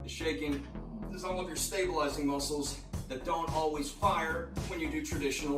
The shaking is all of your stabilizing muscles that don't always fire when you do traditional.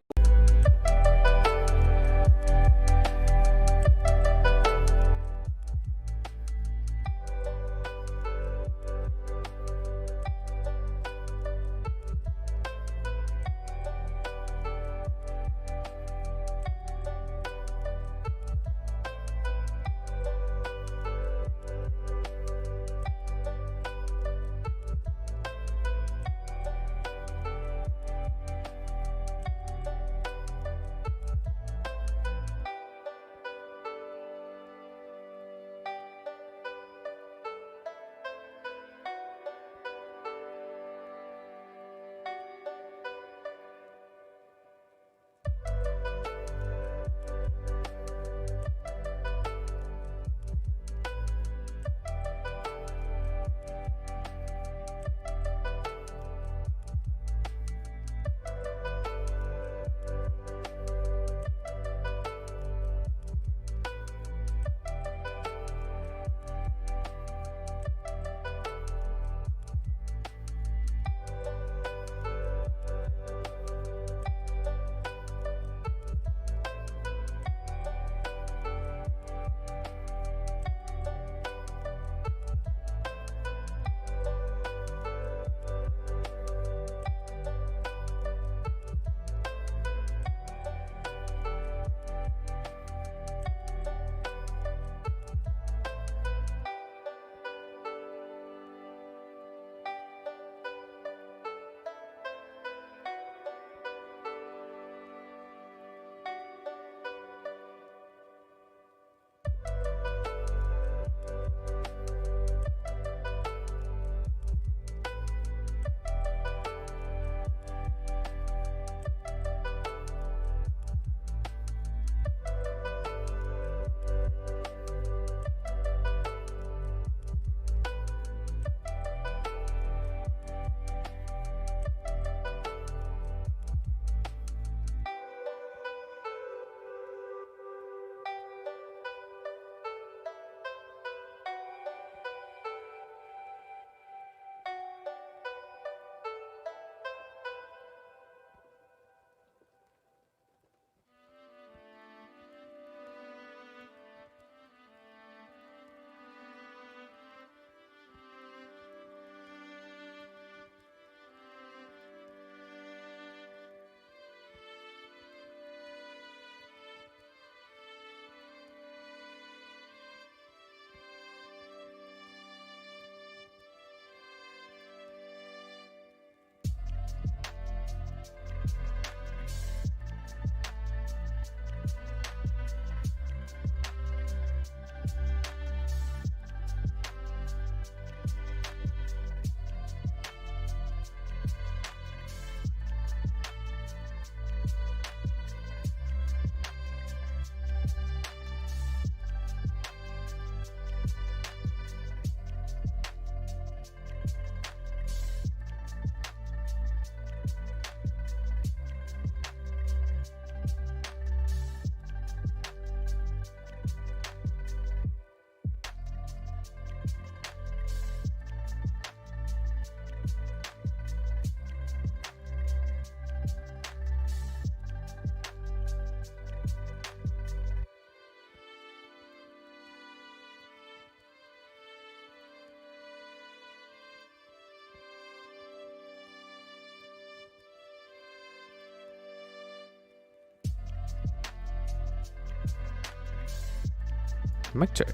Mic check.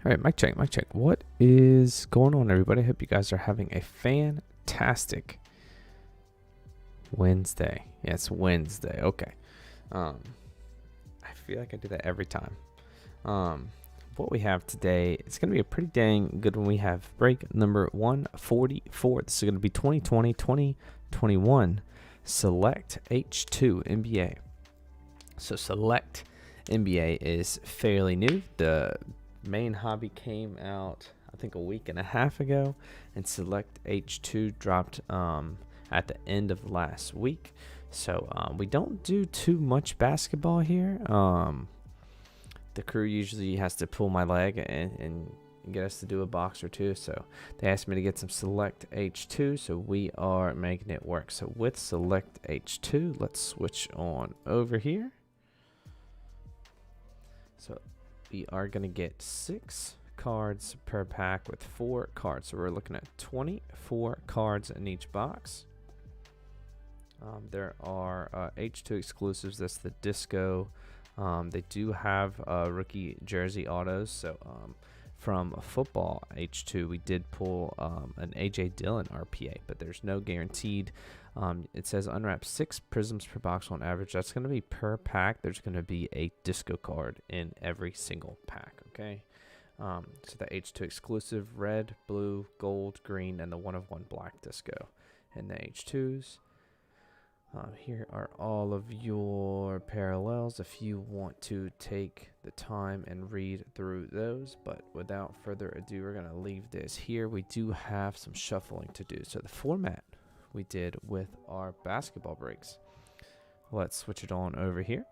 All right, mic check, mic check. What is going on, everybody? I hope you guys are having a fantastic Wednesday. Yeah, it's Wednesday. Okay. I feel like I do that every time. What we have today, it's going to be a pretty dang good one. We have break number 144. This is going to be 2020-2021 Select H2 NBA. So Select NBA is fairly new. The main hobby came out, I think, a week and a half ago, and Select H2 dropped at the end of last week. So we don't do too much basketball here. The crew usually has to pull my leg and and get us to do a box or two. So they asked me to get some select H2, so we are making it work. So with select H2, let's switch on over here. So we are going to get 6 cards per pack with 4 cards. So we're looking at 24 cards in each box. There are H2 exclusives. That's the Disco. They do have rookie jersey autos. So from football H2, we did pull an AJ Dillon RPA, but there's no guaranteed. It says unwrap 6 prisms per box on average. That's going to be per pack. There's going to be a Disco card in every single pack. Okay. So the H2 exclusive, red, blue, gold, green, and the 1/1 black Disco. And the H2s. Here are all of your parallels if you want to take the time and read through those. But without further ado, we're going to leave this here. We do have some shuffling to do. So the format we did with our basketball breaks, let's switch it on over here,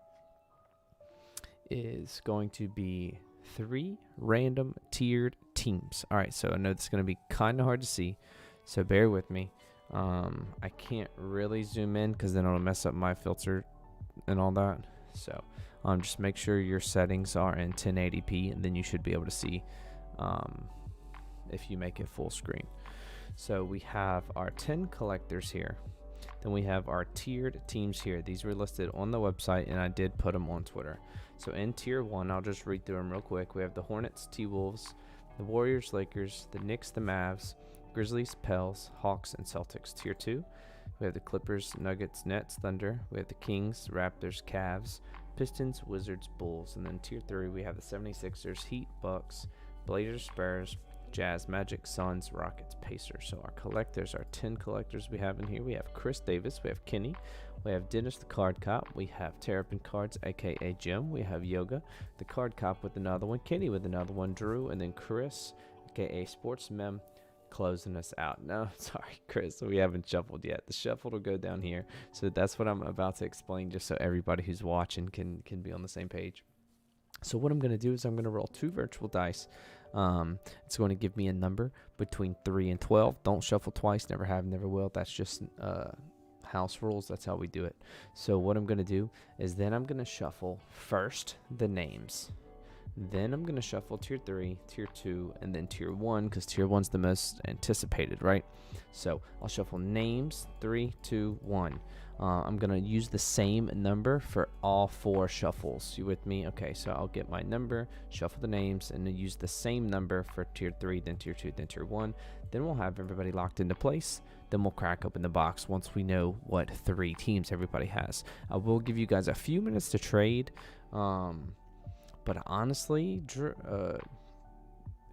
is going to be 3 random tiered teams. All right, so I know this is going to be kind of hard to see, so bear with me. I can't really zoom in because then it'll mess up my filter and all that. So just make sure your settings are in 1080p, and then you should be able to see if you make it full screen. So we have our 10 collectors here. Then we have our tiered teams here. These were listed on the website, and I did put them on Twitter. So in tier 1, I'll just read through them real quick. We have the Hornets, T-Wolves, the Warriors, Lakers, the Knicks, the Mavs, Grizzlies, Pels, Hawks, and Celtics. Tier 2, we have the Clippers, Nuggets, Nets, Thunder. We have the Kings, Raptors, Cavs, Pistons, Wizards, Bulls. And then tier 3, we have the 76ers, Heat, Bucks, Blazers, Spurs, Jazz, Magic, Suns, Rockets, Pacers. So our collectors, our 10 collectors we have in here. We have Chris Davis, we have Kenny, we have Dennis the Card Cop, we have Terrapin Cards, aka Jim, we have Yoga, the Card Cop with another one, Kenny with another one, Drew, and then Chris, aka Sports Mem, closing us out. No, sorry, Chris, we haven't shuffled yet. The shuffle will go down here. So that's what I'm about to explain, just so everybody who's watching can be on the same page. So what I'm going to do is I'm going to roll 2 virtual dice. It's going to give me a number between 3 and 12. Don't shuffle twice. Never have, never will. That's just house rules. That's how we do it. So what I'm going to do is then I'm going to shuffle first the names. Then I'm going to shuffle tier 3, tier 2, and then tier 1, because tier 1's the most anticipated, right? So I'll shuffle names, 3, 2, 1. I'm going to use the same number for all 4 shuffles. You with me? Okay, so I'll get my number, shuffle the names, and then use the same number for tier 3, then tier 2, then tier 1. Then we'll have everybody locked into place. Then we'll crack open the box once we know what 3 teams everybody has. I will give you guys a few minutes to trade. But honestly,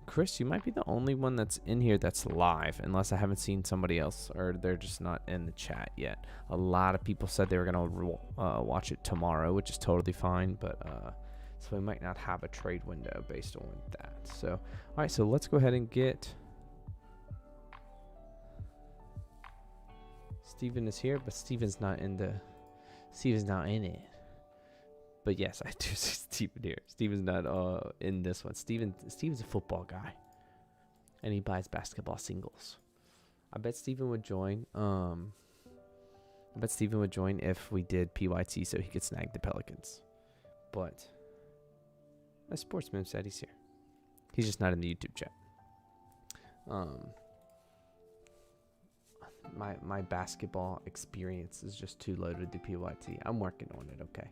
Chris, you might be the only one that's in here that's live, unless I haven't seen somebody else or they're just not in the chat yet. A lot of people said they were going to watch it tomorrow, which is totally fine, but so we might not have a trade window based on that. So, all right, so let's go ahead and get Steven is here, but Steven's not in it. But yes, I do see Steven here. Steven's not in this one. Steven's a football guy, and he buys basketball singles. I bet Steven would join. I bet Steven would join if we did PYT so he could snag the Pelicans. But a sportsman said he's here. He's just not in the YouTube chat. My basketball experience is just too low to do PYT. I'm working on it, okay?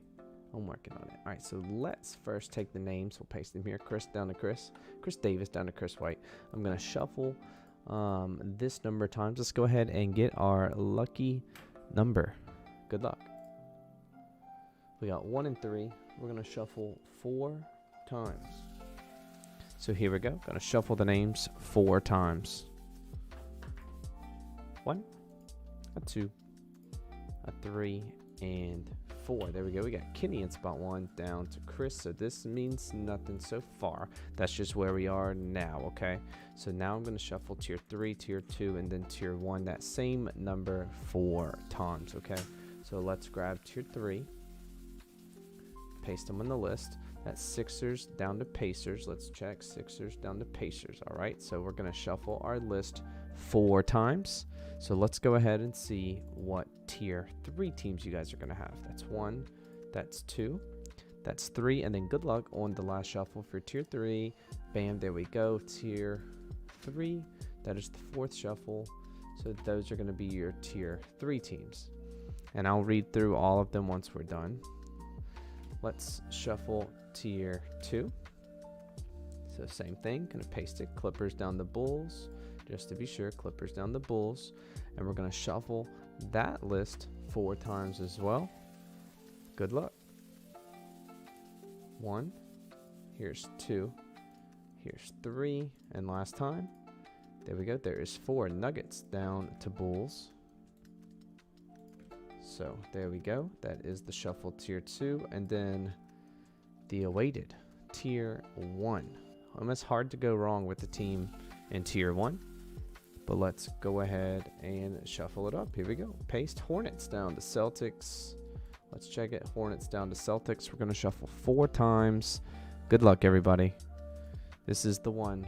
I'm working on it. All right, so let's first take the names. We'll paste them here. Chris down to Chris. Chris Davis down to Chris White. I'm going to shuffle this number of times. Let's go ahead and get our lucky number. Good luck. We got 1 and 3. We're going to shuffle 4 times. So here we go. Going to shuffle the names 4 times. 1, a 2, a 3, and 4. There we go. We got Kenny in spot 1 down to Chris. So this means nothing so far. That's just where we are now, okay? So now I'm going to shuffle tier 3, tier 2, and then tier 1. That same number 4 times, okay? So let's grab tier 3. Paste them on the list. That's Sixers down to Pacers. Let's check Sixers down to Pacers. All right, so we're going to shuffle our list 4 times. So let's go ahead and see what tier 3 teams you guys are going to have. That's 1, that's 2, that's 3, and then good luck on the last shuffle for tier 3. Bam, there we go. Tier 3, that is the 4th shuffle. So those are going to be your tier 3 teams. And I'll read through all of them once we're done. Let's shuffle tier 2. So same thing, gonna paste it. Clippers down the Bulls, just to be sure. Clippers down the Bulls. And we're gonna shuffle that list 4 times as well. Good luck. 1, here's 2, here's 3, and last time. There we go, there is 4. Nuggets down to Bulls. So there we go. That is the shuffle tier 2, and then the awaited tier 1. Almost hard to go wrong with the team in tier 1, but let's go ahead and shuffle it up. Here we go. Paste Hornets down to Celtics. Let's check it. Hornets down to Celtics. We're going to shuffle 4 times. Good luck, everybody. This is the one.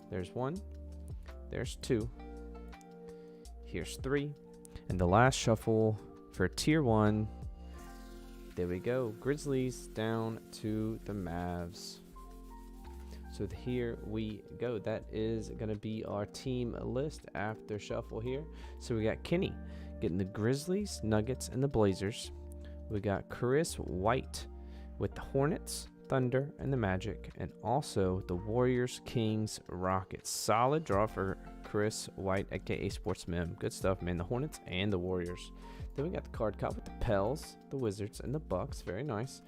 There's 1. There's 2. Here's 3. And the last shuffle for tier 1, there we go. Grizzlies down to the Mavs. So here we go. That is going to be our team list after shuffle here. So we got Kenny getting the Grizzlies, Nuggets, and the Blazers. We got Chris White with the Hornets, Thunder, and the Magic, and also the Warriors, Kings, Rockets. Solid draw for Chris White, aka Sportsman. Good stuff, man. The Hornets and the Warriors. Then we got the card cop with the Pels, the Wizards, and the Bucks. Very nice.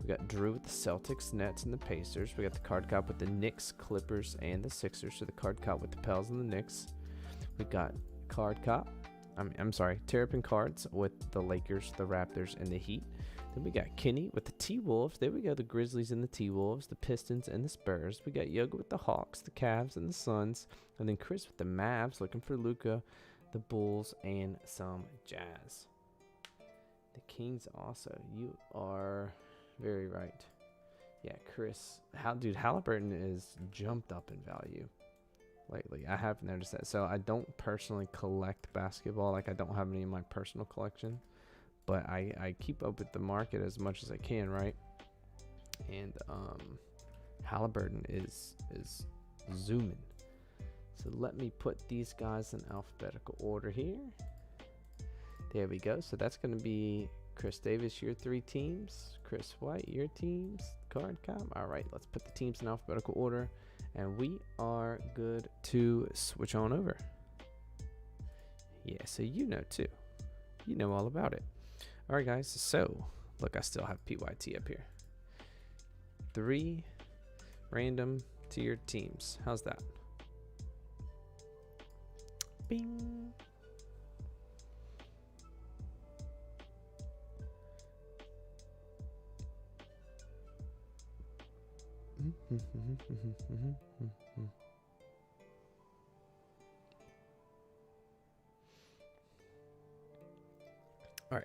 We got Drew with the Celtics, Nets, and the Pacers. We got the card cop with the Knicks, Clippers, and the Sixers. So the card cop with the Pels and the Knicks. We got card cop. I'm sorry, Terrapin cards with the Lakers, the Raptors, and the Heat. Then we got Kenny with the T-Wolves. There we go, the Grizzlies and the T-Wolves, the Pistons and the Spurs. We got Yoga with the Hawks, the Cavs, and the Suns. And then Chris with the Mavs, looking for Luka, the Bulls, and some Jazz. The Kings also. You are very right. Yeah, Chris. Dude, Halliburton is jumped up in value lately. I have noticed that. So I don't personally collect basketball. Like, I don't have any in my personal collection. But I keep up with the market as much as I can, right? And Halliburton is zooming. So let me put these guys in alphabetical order here. There we go. So that's going to be Chris Davis, your 3 teams. Chris White, your teams. Card cop. All right, let's put the teams in alphabetical order. And we are good to switch on over. Yeah, so you know too. You know all about it. All right, guys. So, look, I still have PYT up here. 3 random tiered teams. How's that? Bing. All right.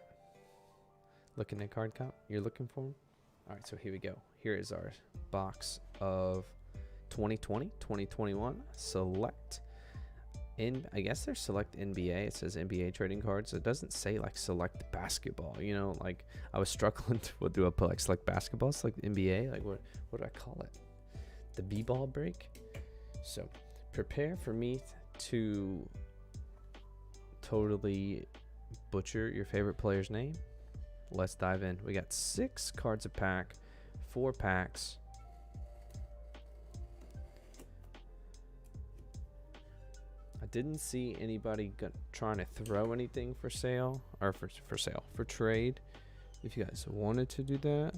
Looking at card cop. You're looking for them? All right, so here we go. Here is our box of 2020, 2021 select. I guess there's select NBA. It says NBA trading cards. It doesn't say like select basketball. You know, like I was struggling to, what do I put? Like select basketball, select NBA. Like what do I call it? The B-ball break. So prepare for me to totally butcher your favorite player's name. Let's dive in. We got 6 cards a pack, 4 packs. I didn't see anybody trying to throw anything for sale or for trade. If you guys wanted to do that,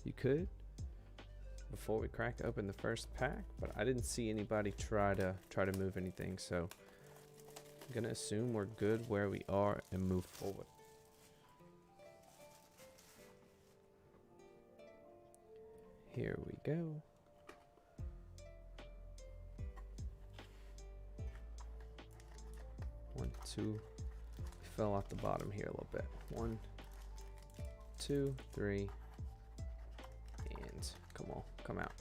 you could before we crack open the first pack, but I didn't see anybody try to move anything, so I'm gonna assume we're good where we are and move forward. Here we go. One, two. Fell off the bottom here a little bit. 1, 2, 3, and come on, come out.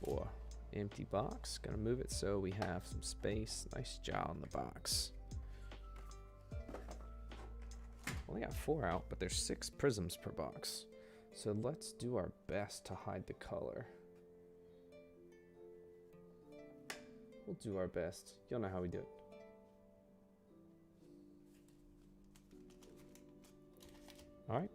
4. Empty box. Gonna move it so we have some space. Nice job on the box. Only got 4 out, but there's 6 prisms per box. So let's do our best to hide the color. We'll do our best. You'll know how we do it. Alright,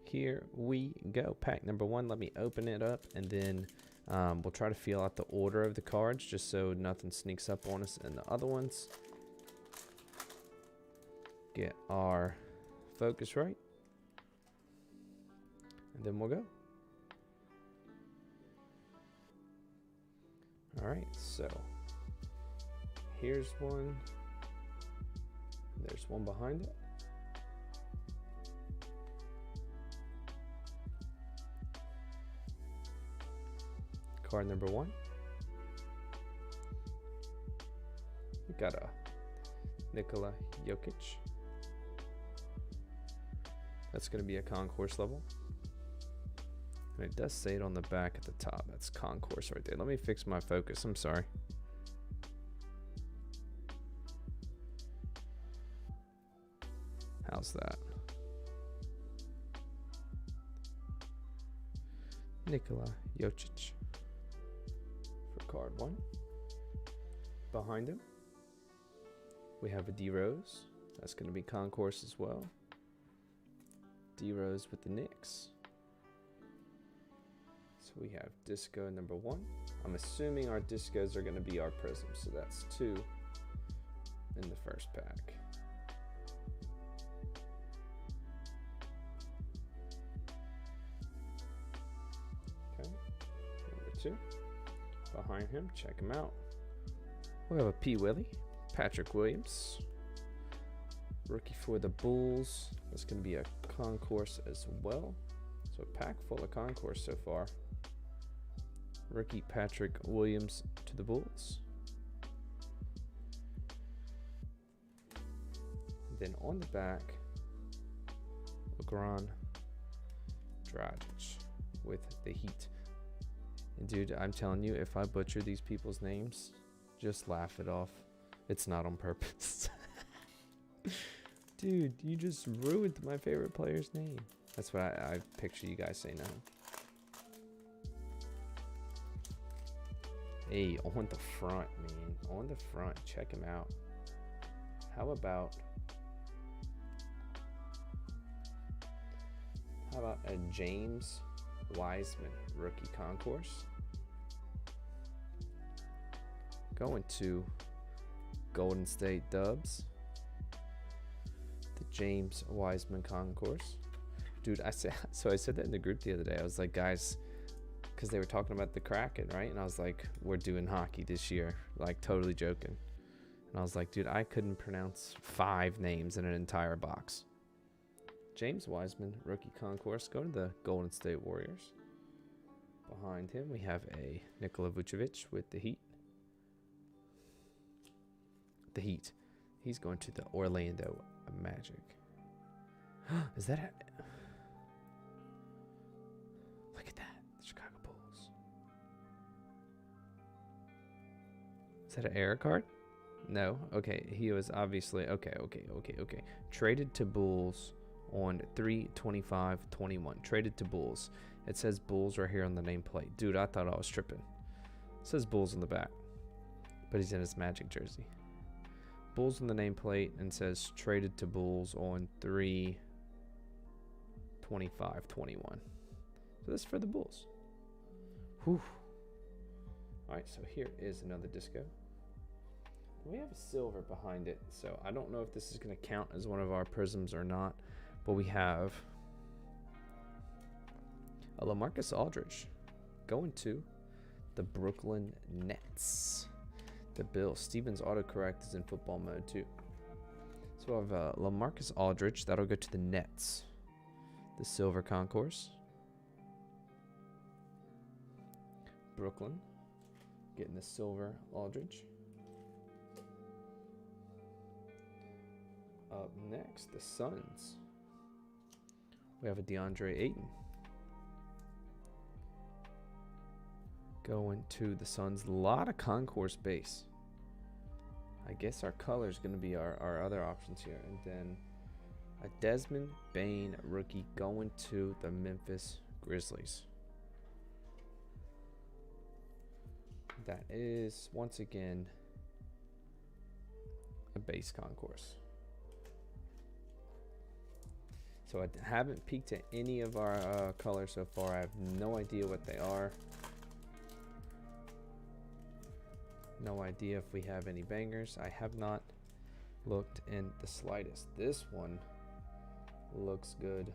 here we go. Pack number 1. Let me open it up, and then we'll try to feel out the order of the cards just so nothing sneaks up on us in the other ones. Get our focus right. And then we'll go. Alright, so here's one. There's one behind it. Card number 1. We got a Nikola Jokic. That's going to be a concourse level. And it does say it on the back at the top. That's concourse right there. Let me fix my focus. I'm sorry. How's that? Nikola Jokic for card 1. Behind him, we have a D Rose. That's going to be concourse as well. D Rose with the Knicks. So we have disco number 1. I'm assuming our discos are going to be our prisms. So that's 2 in the first pack. Okay, number 2. Behind him, check him out. We have a P. Willie, Patrick Williams. Rookie for the Bulls. That's going to be a concourse as well. So a pack full of concourse so far. Rookie Patrick Williams to the Bulls. Then on the back, Goran Dragic with the Heat. And dude, I'm telling you, if I butcher these people's names, just laugh it off. It's not on purpose. Dude, you just ruined my favorite player's name. That's what I picture you guys saying now. Hey, on the front, man. On the front. Check him out. How about a James Wiseman rookie concourse? Going to Golden State Dubs. The James Wiseman concourse. Dude, I said that in the group the other day. I was like, guys, because they were talking about the Kraken, right? And I was like, we're doing hockey this year, like totally joking. And I was like, dude, I couldn't pronounce 5 names in an entire box. James Wiseman, rookie concourse, going to the Golden State Warriors. Behind him, we have a Nikola Vucevic with the Heat. The Heat. He's going to the Orlando Magic. Is that it? Look at that. The Chicago Bulls. Is that an error card? No. Okay. He was obviously. Okay. Traded to Bulls on 3/25/21. Traded to Bulls. It says Bulls right here on the nameplate. Dude, I thought I was tripping. It says Bulls on the back. But he's in his Magic jersey. Bulls on the nameplate and says traded to Bulls on 3/25/21. So this is for the Bulls. Whew. Alright, so here is another disco. We have a silver behind it, so I don't know if this is going to count as one of our prisms or not. But we have a LaMarcus Aldridge going to the Brooklyn Nets. The Bills. Steven's autocorrect is in football mode too. So I have LaMarcus Aldridge. That'll go to the Nets. The silver concourse. Brooklyn getting the silver Aldridge. Up next, the Suns. We have a DeAndre Ayton. Going to the Suns. A lot of concourse base. I guess our color is going to be our other options here. And then a Desmond Bane rookie going to the Memphis Grizzlies. That is, once again, a base concourse. So I haven't peeked at any of our colors so far. I have no idea what they are. No idea if we have any bangers. I have not looked in the slightest. This one looks good.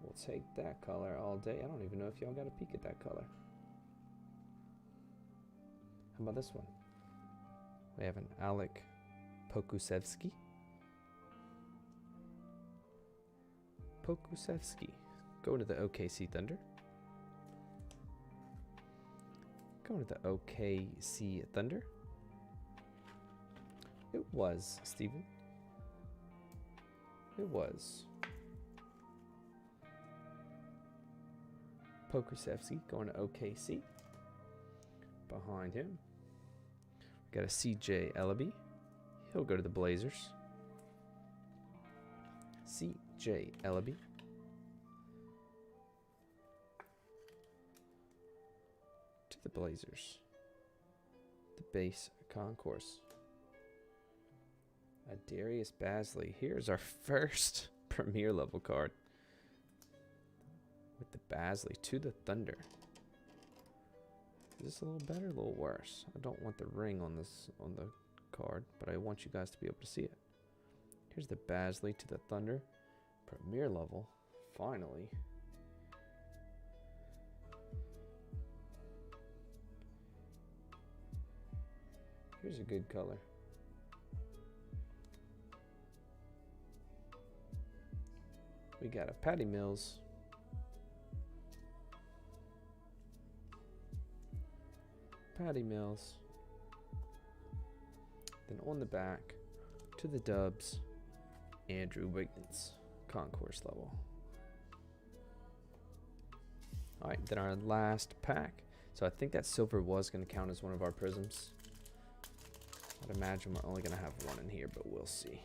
We'll take that color all day. I don't even know if y'all got a peek at that color. How about this one? We have an Alec Pokusevski. Go to the OKC Thunder. Going to the OKC Thunder. It was, Steven. It was. Pokusevski going to OKC. Behind him, we got a CJ Ellaby. He'll go to the Blazers. CJ Ellaby. To the Blazers. The base concourse. A Darius Bazley. Here's our first Premier level card. With the Bazley to the Thunder. Is this a little better, a little worse? I don't want the ring on this on the card, but I want you guys to be able to see it. Here's the Bazley to the Thunder. Premier level. Finally. Here's a good color. We got a Patty Mills. Patty Mills. Then on the back to the Dubs, Andrew Wiggins, concourse level. All right, then our last pack. So I think that silver was going to count as one of our prisms. I'd imagine we're only going to have one in here, but we'll see.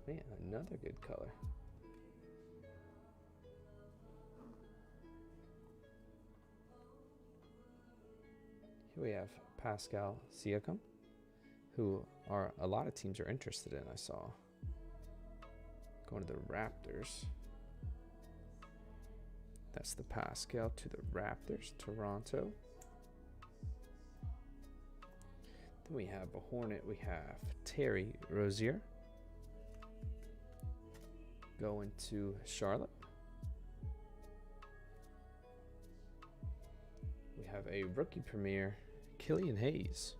Man, another good color. Here we have Pascal Siakam, who a lot of teams are interested in, I saw. Going to the Raptors. That's the Pascal to the Raptors, Toronto. Then we have a Hornet. We have Terry Rozier. Going to Charlotte. We have a rookie premier, Killian Hayes.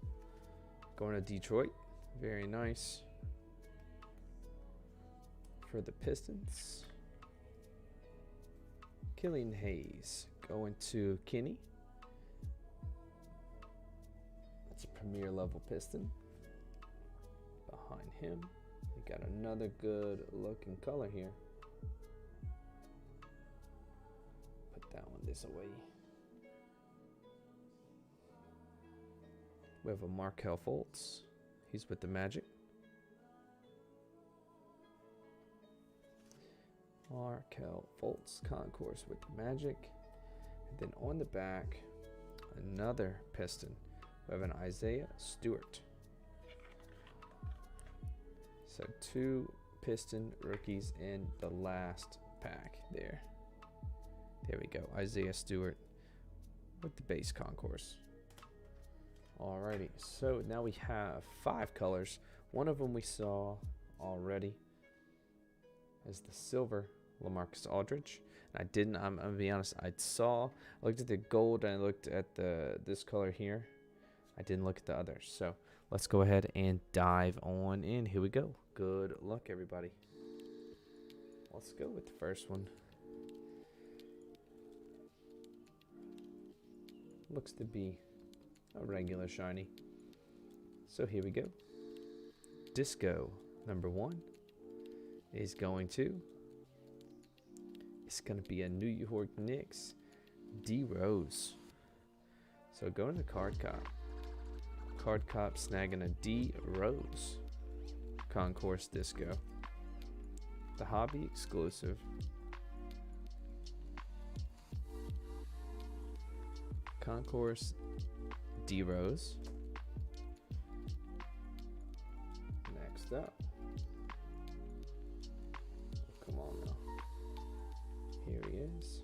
Going to Detroit. Very nice. For the Pistons. Killian Hayes. Going to Kenny. That's a premier level Piston. Behind him. We got another good looking color here. Put that one this away. We have a Markelle Fultz. He's with the Magic. Markelle Fultz, concourse with the Magic. And then on the back, another Piston. We have an Isaiah Stewart. So 2 Piston rookies in the last pack there. There we go. Isaiah Stewart with the base concourse. Alrighty, so now we have 5 colors. One of them we saw already as the silver LaMarcus Aldridge. And I'm gonna be honest, I looked at the gold and I looked at this color here. I didn't look at the others. So let's go ahead and dive on in. Here we go. Good luck, everybody. Let's go with the first one. looks to be a regular shiny. So here we go. Disco number 1 is going to. It's going to be a New York Knicks D Rose. So going to the Card Cop. Card Cop snagging a D Rose Concourse Disco. The hobby exclusive. Concourse D Rose. Next up. Come on now. Here he is.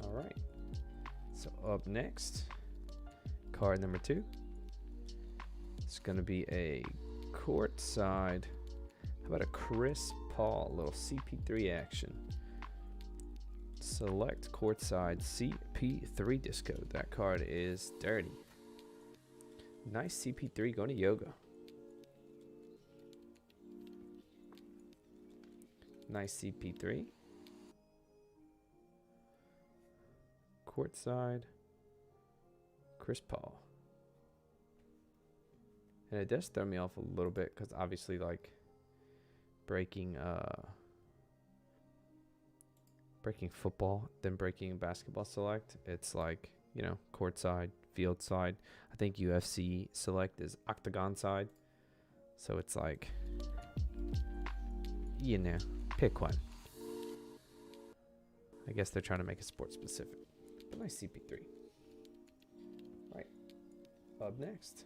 All right. So up next, card number 2. It's going to be a courtside. How about a Chris Paul, little CP3 action? Select courtside CP3 disco. That card is dirty. Nice CP3 going to Yoga. Nice CP3. Courtside Chris Paul. And it does throw me off a little bit because obviously like breaking football, then breaking basketball select. It's like, you know, courtside, field side. I think UFC select is octagon side. So it's like, you know, pick one. I guess they're trying to make it sport specific. But nice CP3. Right. Up next.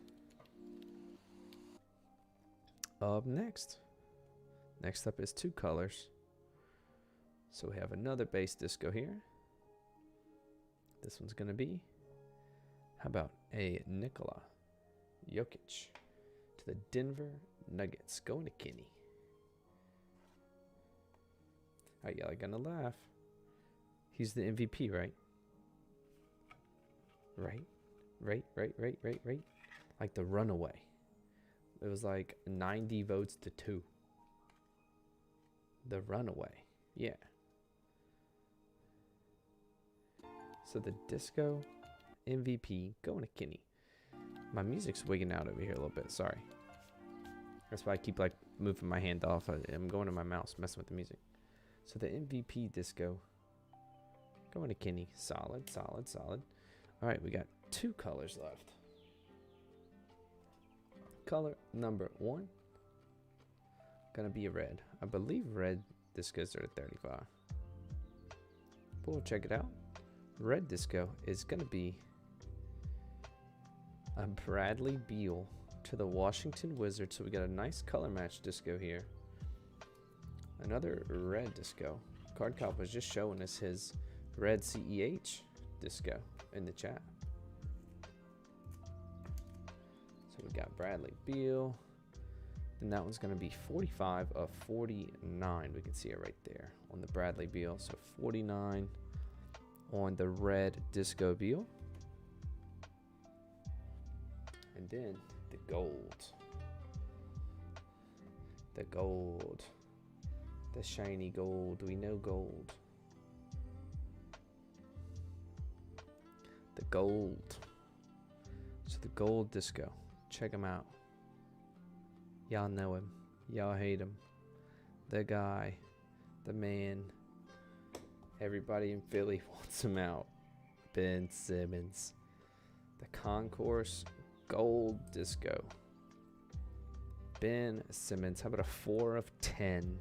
Next up is 2 colors. So we have another base disco here. This one's going to be, how about a Nikola Jokic to the Denver Nuggets, going to Kenny. All right, y'all are going to laugh. He's the MVP, right? Right. Like the runaway. It was like 90 votes to 2. The runaway. Yeah. So the disco MVP going to Kenny. My music's wigging out over here a little bit. Sorry. That's why I keep like moving my hand off. I'm going to my mouse, messing with the music. So the MVP disco going to Kenny. Solid. All right, we got 2 colors left. Color number 1 gonna be a red. I believe red discos are at 35. But we'll check it out. Red disco is gonna be a Bradley Beal to the Washington Wizards. So we got a nice color match disco here. Another red disco. Card Cop was just showing us his red CEH disco in the chat. So we got Bradley Beal. Then that one's going to be 45 of 49. We can see it right there on the Bradley Beal. So 49 on the red disco Beal. And then the gold. The gold. The shiny gold. We know gold. The gold. So the gold disco. Check him out. Y'all know him. Y'all hate him. The guy. The man. Everybody in Philly wants him out. Ben Simmons. The Concourse Gold Disco. Ben Simmons. How about a 4 of 10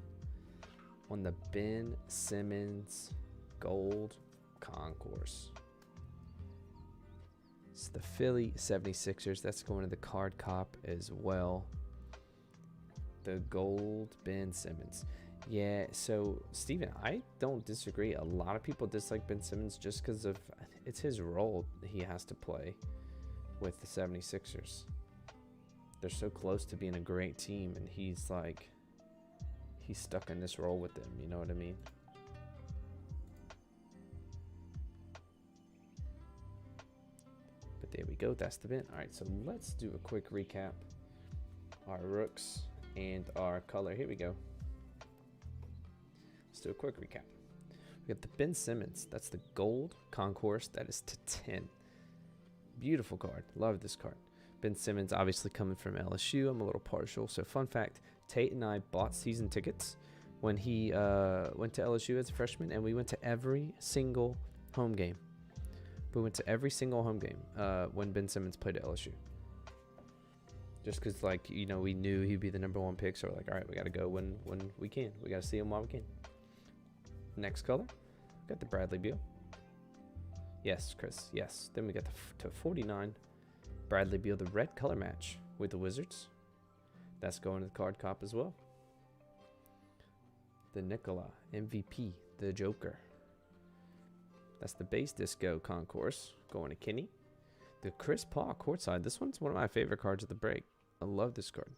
on the Ben Simmons Gold Concourse? It's the Philly 76ers. That's going to the Card Cop as well. The gold Ben Simmons. Yeah, so Steven, I don't disagree. A lot of people dislike Ben Simmons just because of it's his role he has to play with the 76ers. They're so close to being a great team, and he's stuck in this role with them. You know what I mean? But there we go. That's the bin. All right, so let's do a quick recap. Our rooks and our color. Here we go. Let's do a quick recap. We got the Ben Simmons. That's the gold concourse. That is to 10. Beautiful card. Love this card. Ben Simmons obviously coming from LSU. I'm a little partial. So fun fact, Tate and I bought season tickets when he went to LSU as a freshman, and we went to every single home game. We went to every single home game when Ben Simmons played at LSU. Just because, like, you know, we knew he'd be the #1 pick, so we're like, all right, we got to go when we can. We got to see him while we can. Next color, got the Bradley Beal. Yes, Chris, yes. Then we got to 49, Bradley Beal, the red color match with the Wizards. That's going to the card cop as well. The Nikola MVP, the Joker. That's the base disco concourse going to Kenny. The Chris Paul courtside. This one's one of my favorite cards of the break. I love this card.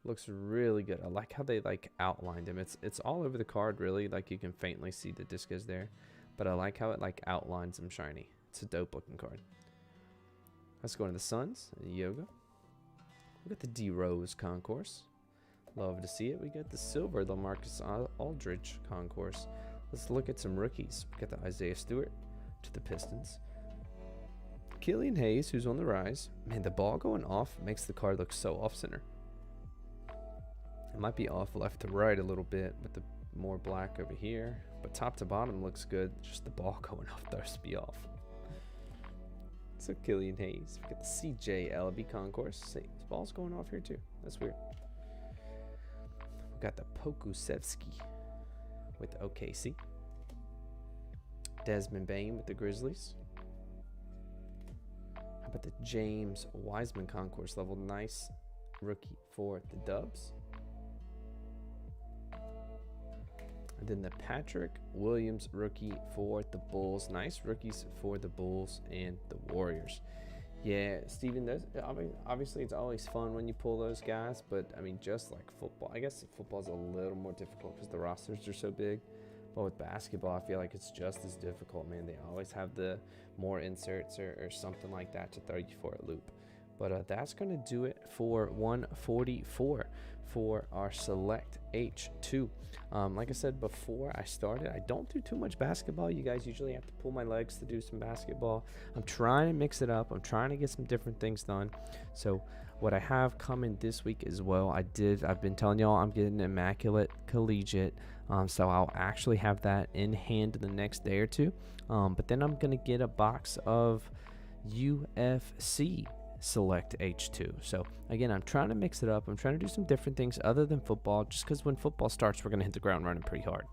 Looks really good. I like how they like outlined him. It's all over the card really. Like you can faintly see the discos there, but I like how it like outlines him shiny. It's a dope looking card. Let's go into the Suns. Yoga. We got the D Rose concourse. Love to see it. We got the silver LaMarcus Aldridge concourse. Let's look at some rookies. We got the Isaiah Stewart to the Pistons. Killian Hayes, who's on the rise. Man, the ball going off makes the card look so off center. It might be off left to right a little bit with the more black over here, but top to bottom looks good. Just the ball going off throws me off. So Killian Hayes. We got the CJ Ellaby concourse. See, this ball's going off here too. That's weird. We got the Pokusevski with the OKC. Desmond Bane with the Grizzlies. How about the James Wiseman concourse level? Nice rookie for the Dubs. And then the Patrick Williams rookie for the Bulls. Nice rookies for the Bulls and the Warriors. Yeah, Steven, those, I mean, obviously it's always fun when you pull those guys, but I mean, just like football, I guess football is a little more difficult because the rosters are so big. But with basketball, I feel like it's just as difficult, man. They always have the more inserts or something like that to throw you for a loop. But that's going to do it for 144 for our Select H2. Like I said before I started, I don't do too much basketball. You guys usually have to pull my legs to do some basketball. I'm trying to mix it up. I'm trying to get some different things done. So what I have coming this week as well, I've been telling y'all I'm getting Immaculate Collegiate. So I'll actually have that in hand in the next day or two. But then I'm going to get a box of UFC Select H2. So again, I'm trying to mix it up. I'm trying to do some different things other than football, just because when football starts, we're going to hit the ground running pretty hard.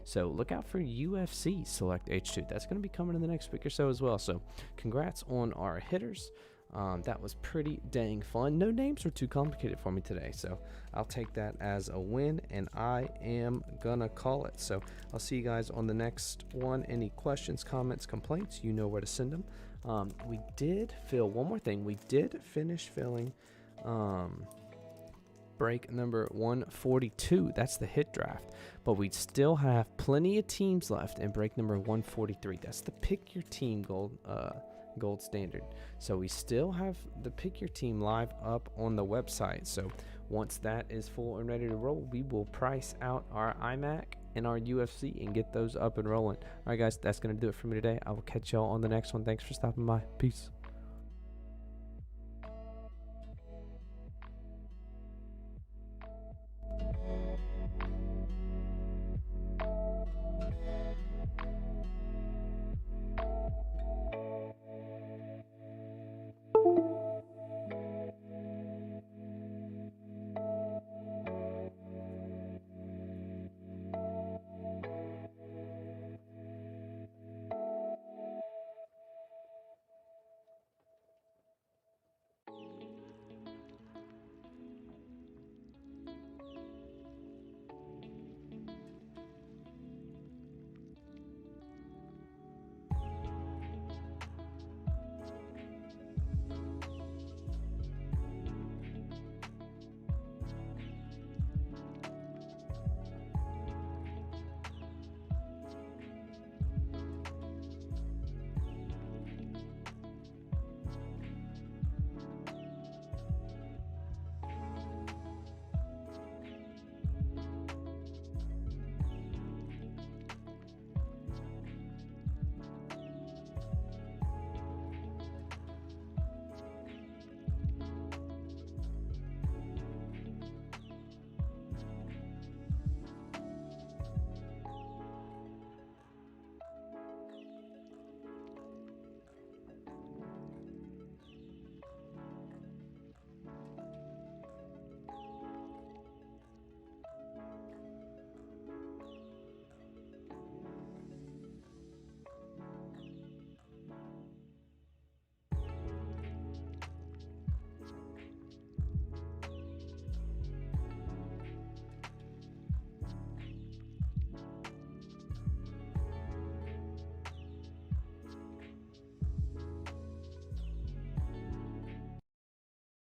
So look out for UFC Select H2. That's going to be coming in the next week or so as well. So congrats on our hitters. That was pretty dang fun. No names were too complicated for me today, so I'll take that as a win, and I am gonna call it. So I'll see you guys on the next one. Any questions, comments, complaints, you know where to send them. We did fill one more thing. We did finish filling break number 142. That's the hit draft, but we still have plenty of teams left in break number 143. That's the pick your team gold standard. So we still have the pick your team live up on the website. So once that is full and ready to roll, we will price out our iMac and our UFC and get those up and rolling. All right, guys, that's going to do it for me today. I will catch y'all on the next one. Thanks for stopping by. Peace.